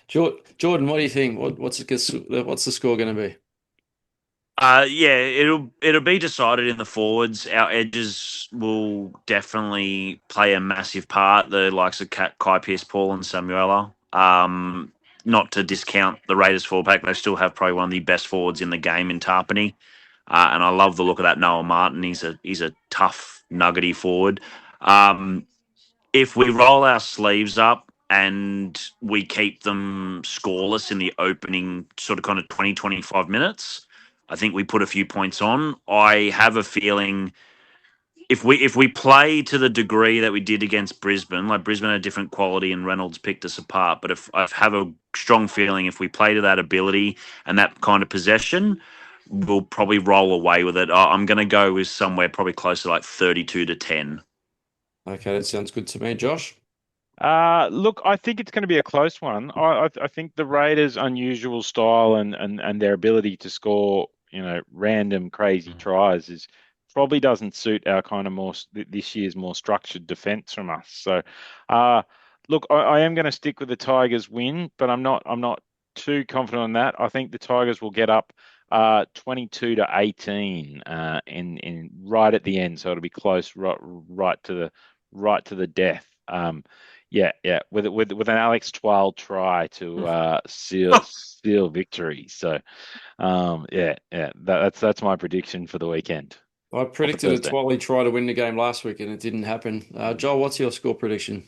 Jordan, what do you think? What's the score going to be? Yeah, it'll be decided in the forwards. Our edges will definitely play a massive part. The likes of Kai Pearce-Paul and Samuela. Not to discount the Raiders fullback, they still have probably one of the best forwards in the game in Tarpany. And I love the look of that Noah Martin. He's a tough, nuggety forward. If we roll our sleeves up and we keep them scoreless in the opening sort of kind of 20, 25 minutes, I think we put a few points on. I have a feeling if we play to the degree that we did against Brisbane, like Brisbane had different quality and Reynolds picked us apart. But if I have a strong feeling if we play to that ability and that kind of possession, we'll probably roll away with it. I'm going to go with somewhere probably close to like 32-10. Okay, that sounds good to me. Josh? Look, I think it's going to be a close one. I think the Raiders' unusual style and their ability to score, random crazy tries is probably doesn't suit our kind of this year's more structured defense from us. So, look, I am going to stick with the Tigers win, but I'm not too confident on that. I think the Tigers will get up 22-18 in right at the end, so it'll be close, right to the death. Yeah, with an Alex Twal try to seal victory. So, that's my prediction for the weekend. I predicted a Twally try to win the game last week and it didn't happen. Joel, what's your score prediction?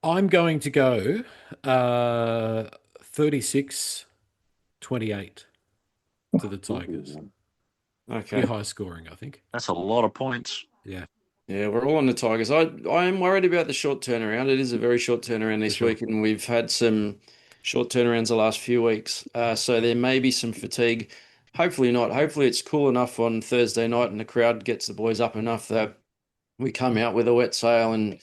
I'm going to go 36-28 to the Tigers. Okay. Pretty high scoring, I think. That's a lot of points. Yeah. Yeah, we're all on the Tigers. I am worried about the short turnaround. It is a very short turnaround this week, and we've had some short turnarounds the last few weeks. So there may be some fatigue. Hopefully not. Hopefully it's cool enough on Thursday night and the crowd gets the boys up enough that we come out with a wet sail and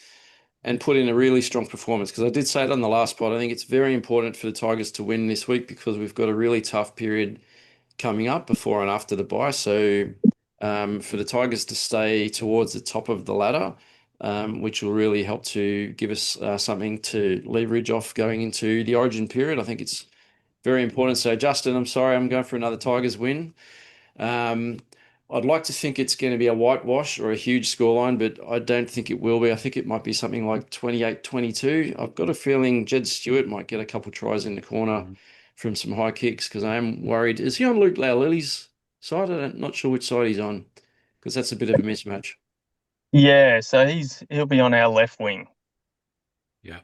put in a really strong performance. Because I did say it on the last pod. I think it's very important for the Tigers to win this week because we've got a really tough period coming up before and after the bye. So for the Tigers to stay towards the top of the ladder, which will really help to give us something to leverage off going into the Origin period. I think it's very important. So, Justin, I'm sorry, I'm going for another Tigers win. I'd like to think it's going to be a whitewash or a huge scoreline, but I don't think it will be. I think it might be something like 28-22. I've got a feeling Jed Stewart might get a couple tries in the corner from some high kicks because I am worried. Is he on Luke Laulili's side? I'm not sure which side he's on because that's a bit of a mismatch. Yeah, so he'll be on our left wing. Yeah.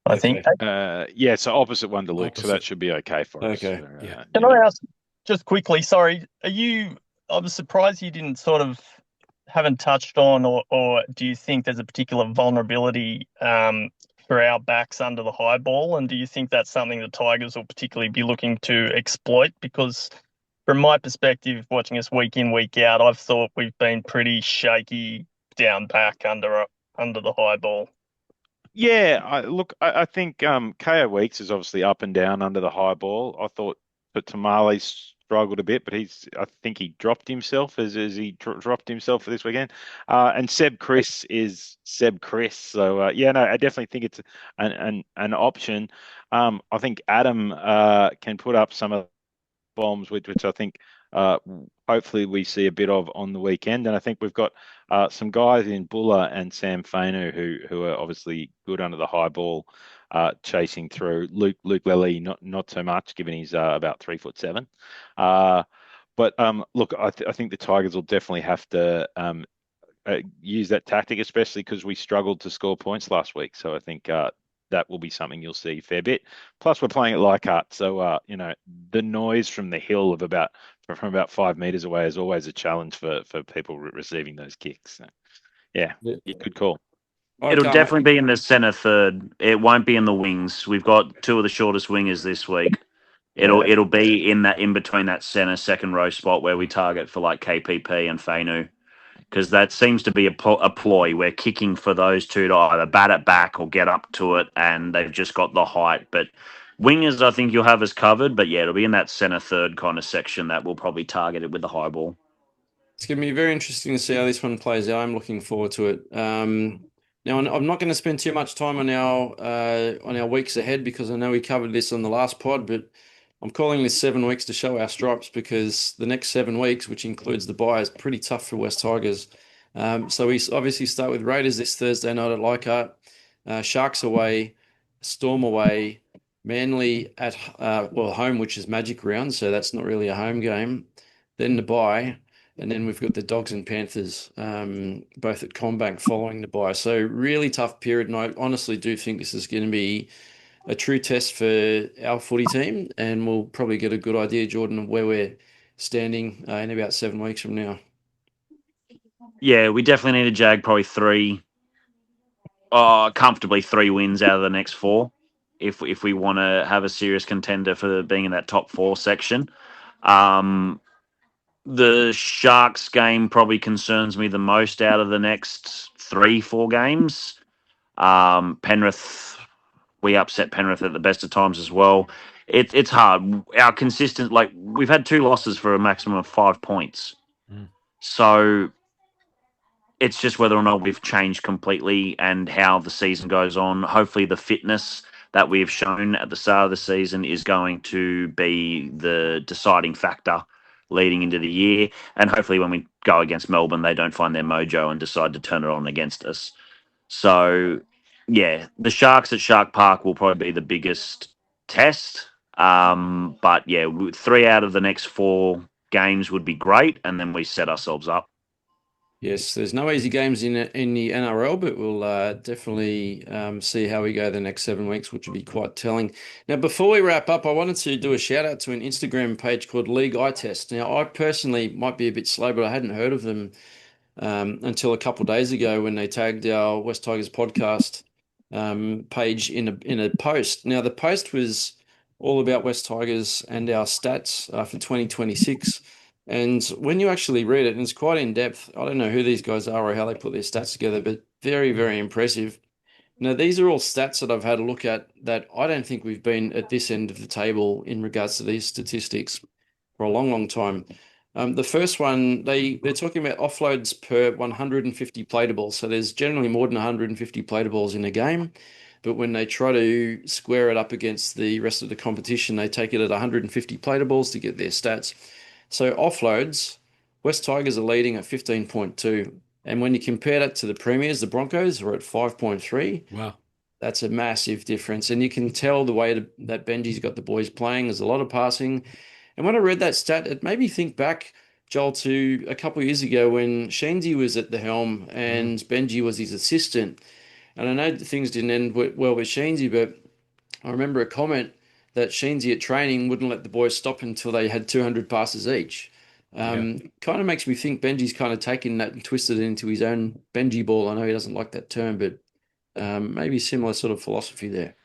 I think. So opposite one to Luke, so that should be okay for us. Okay. Yeah. Can I ask just quickly, sorry, I was surprised you didn't haven't touched on or do you think there's a particular vulnerability for our backs under the high ball? And do you think that's something the Tigers will particularly be looking to exploit? Because from my perspective, watching us week in, week out, I've thought we've been pretty shaky down back under the high ball. I think KO Weeks is obviously up and down under the high ball. I thought that Tamale struggled a bit, but I think he dropped himself as he dropped himself for this weekend. And Seb Chris is Seb Chris. So no, I definitely think it's an option. I think Adam can put up some of bombs, which I think uh, hopefully we see a bit of on the weekend. And I think we've got some guys in Buller and Sam Fainu who are obviously good under the high ball, chasing through. Luke Lely not so much, given he's about 3'7". But look, I think the Tigers will definitely have to use that tactic, especially because we struggled to score points last week. So I think that will be something you'll see a fair bit. Plus, we're playing at Leichhardt, so the noise from the hill from about 5 meters away is always a challenge for people receiving those kicks. So, yeah, good call. It'll definitely be in the centre third. It won't be in the wings. We've got two of the shortest wingers this week. It'll be in between that centre second row spot where we target for like KPP and Fainu, because that seems to be a ploy. We're kicking for those two to either bat it back or get up to it, and they've just got the height. But wingers, I think you'll have us covered. But yeah, it'll be in that centre third kind of section that we'll probably target it with the high ball. It's going to be very interesting to see how this one plays out. I'm looking forward to it. Now, I'm not going to spend too much time on our weeks ahead because I know we covered this on the last pod, but I'm calling this 7 weeks to show our stripes because the next 7 weeks, which includes the bye, is pretty tough for West Tigers. So we obviously start with Raiders this Thursday night at Leichhardt, Sharks away, Storm away, Manly at home, which is Magic Round, so that's not really a home game. Then the bye. And then we've got the Dogs and Panthers, both at Combank following the bye. So really tough period. And I honestly do think this is going to be a true test for our footy team. And we'll probably get a good idea, Jordan, of where we're standing in about 7 weeks from now. Yeah, we definitely need to jag probably comfortably 3 wins out of the next 4 if we want to have a serious contender for being in that top 4 section. The Sharks game probably concerns me the most out of the next 3-4 games. Penrith, we upset Penrith at the best of times as well. It's hard. Our consistent, like we've had 2 losses for a maximum of 5 points. So it's just whether or not we've changed completely and how the season goes on. Hopefully the fitness that we've shown at the start of the season is going to be the deciding factor leading into the year. And hopefully when we go against Melbourne, they don't find their mojo and decide to turn it on against us. So, yeah, the Sharks at Shark Park will probably be the biggest test. But, yeah, 3 out of the next 4 games would be great, and then we set ourselves up. Yes, there's no easy games in the NRL, but we'll definitely see how we go the next 7 weeks, which will be quite telling. Now, before we wrap up, I wanted to do a shout out to an Instagram page called League Eye Test. Now, I personally might be a bit slow, but I hadn't heard of them until a couple of days ago when they tagged our West Tigers podcast page in a post. Now, the post was all about West Tigers and our stats for 2026. And when you actually read it, and it's quite in depth, I don't know who these guys are or how they put their stats together, but very, very impressive. Now, these are all stats that I've had a look at that I don't think we've been at this end of the table in regards to these statistics for a long, long time. The first one, they're talking about offloads per 150 platables. So there's generally more than 150 platables in a game. But when they try to square it up against the rest of the competition, they take it at 150 platables to get their stats. So offloads, West Tigers are leading at 15.2. And when you compare that to the Premiers, the Broncos are at 5.3. Wow. That's a massive difference. And you can tell the way that Benji's got the boys playing. There's a lot of passing. And when I read that stat, it made me think back, Joel, to a couple of years ago when Sheensy was at the helm and Benji was his assistant. And I know things didn't end well with Sheensy, but I remember a comment that Sheensy at training wouldn't let the boys stop until they had 200 passes each. Kind of makes me think Benji's kind of taken that and twisted it into his own Benji ball. I know he doesn't like that term, but maybe similar sort of philosophy there.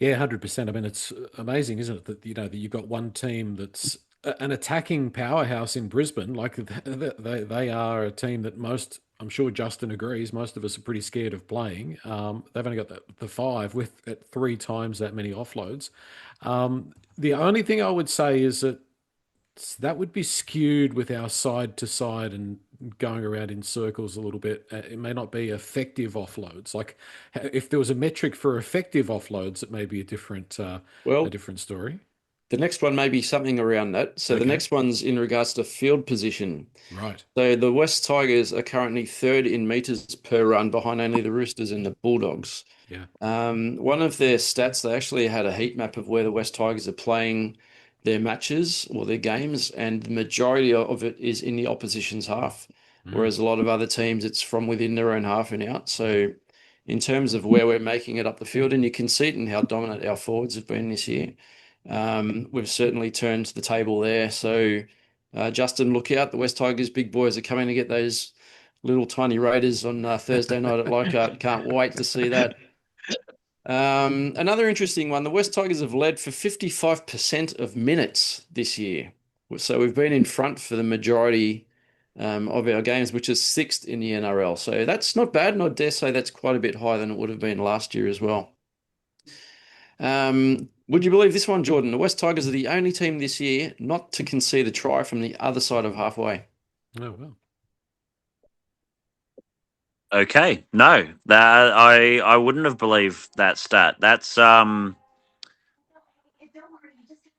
Yeah, 100%. I mean, it's amazing, isn't it, that that you've got one team that's an attacking powerhouse in Brisbane. Like they are a team that most I'm sure Justin agrees. Most of us are pretty scared of playing. They've only got the 5 with at 3 times that many offloads. The only thing I would say is that would be skewed with our side to side and going around in circles a little bit. It may not be effective offloads. Like if there was a metric for effective offloads, it may be a different story. The next one may be something around that. So the next one's in regards to field position. Right. So the West Tigers are currently 3rd in meters per run, behind only the Roosters and the Bulldogs. Yeah. One of their stats, they actually had a heat map of where the West Tigers are playing their matches or their games, and the majority of it is in the opposition's half, whereas a lot of other teams, it's from within their own half and out. So in terms of where we're making it up the field, and you can see it in how dominant our forwards have been this year, we've certainly turned the table there. So Justin, look out. The West Tigers big boys are coming to get those little tiny Raiders on Thursday night at Leichhardt. Can't wait to see that. Another interesting one, the West Tigers have led for 55% of minutes this year. So we've been in front for the majority of our games, which is 6th in the NRL. So that's not bad, and I dare say that's quite a bit higher than it would have been last year as well. Would you believe this one, Jordan? The West Tigers are the only team this year not to concede a try from the other side of halfway. Oh, well. Okay, no, that I wouldn't have believed that stat. That's It's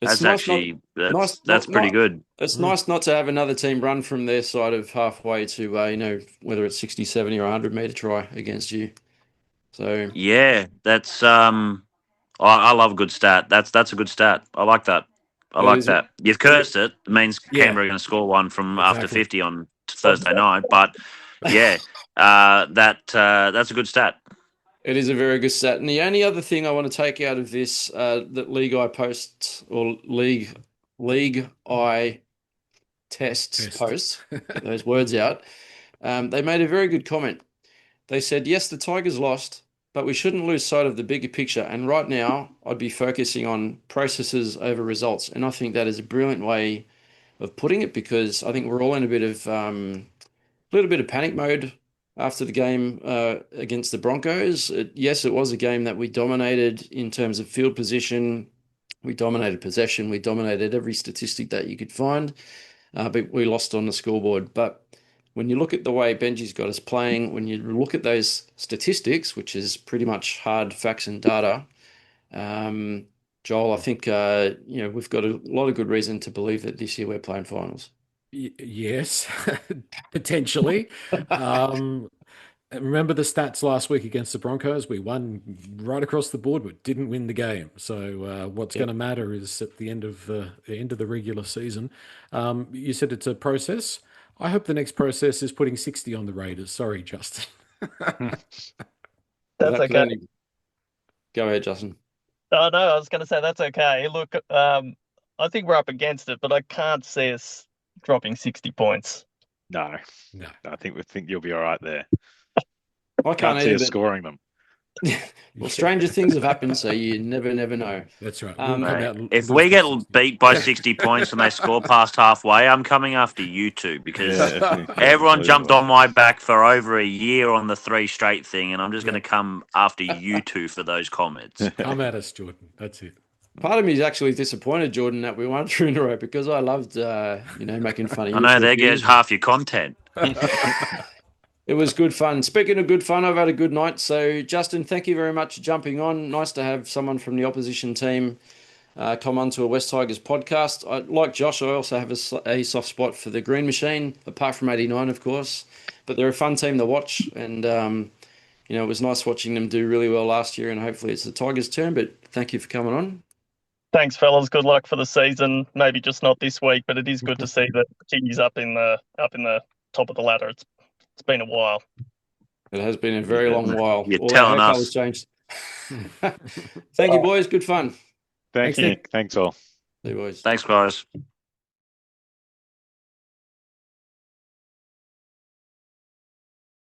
nice actually not, that's pretty good. It's nice not to have another team run from their side of halfway to whether it's 60, 70 or 100-meter try against you. So Yeah, that's I love a good stat. That's a good stat. I like that. I It like is- that. You've cursed it. It means Yeah. Canberra are going to score one from after Exactly. 50 on Thursday night. But yeah, that's a good stat. It is a very good stat. And the only other thing I want to take out of this that League Eye posts or League Eye tests Test. posts, get those words out. They made a very good comment. They said, yes, the Tigers lost, but we shouldn't lose sight of the bigger picture. And right now, I'd be focusing on processes over results. And I think that is a brilliant way of putting it, because I think we're all in a little bit of panic mode after the game against the Broncos. Yes, it was a game that we dominated in terms of field position. We dominated possession. We dominated every statistic that you could find, but we lost on the scoreboard. But when you look at the way Benji's got us playing, when you look at those statistics, which is pretty much hard facts and data, Joel, I think we've got a lot of good reason to believe that this year we're playing finals. Yes, potentially. Remember the stats last week against the Broncos? We won right across the board, but didn't win the game. So what's going to matter is at the end of the regular season. You said it's a process. I hope the next process is putting 60 on the Raiders. Sorry, Justin. That's That could okay. only- Go ahead, Justin. Oh, no, I was going to say that's okay. Look, I think we're up against it, but I can't see us dropping 60 points. No, I think you'll be all right there. I Can't see either, us but- scoring them. Well, stranger things have happened, so you never know. That's right. Um, We'll come Mate, out and if lose we by get 60. beat by 60 points and they score past halfway, I'm coming after you two, because everyone jumped on my back for over a year on the 3 straight thing, and I'm just going to come after you two for those comments. Come at us, Jordan. That's it. Part of me is actually disappointed, Jordan, that we won 3 in a row, because I loved, making fun of you. I know for a there few goes years. half your content. It was good fun. Speaking of good fun, I've had a good night. So, Justin, thank you very much for jumping on. Nice to have someone from the opposition team come on to a West Tigers podcast. Like Josh, I also have a soft spot for the Green Machine, apart from 89, of course. But they're a fun team to watch, and it was nice watching them do really well last year, and hopefully it's the Tigers' turn. But thank you for coming on. Thanks, fellas. Good luck for the season. Maybe just not this week, but it is good to see that Tiggy's up in the top of the ladder. It's been a while. It has been a very long while. You're All our telling hair us. colours changed. Thank you, boys. Good fun. Thanks, Nick. Nick. Thanks all. See you, boys. Thanks, guys.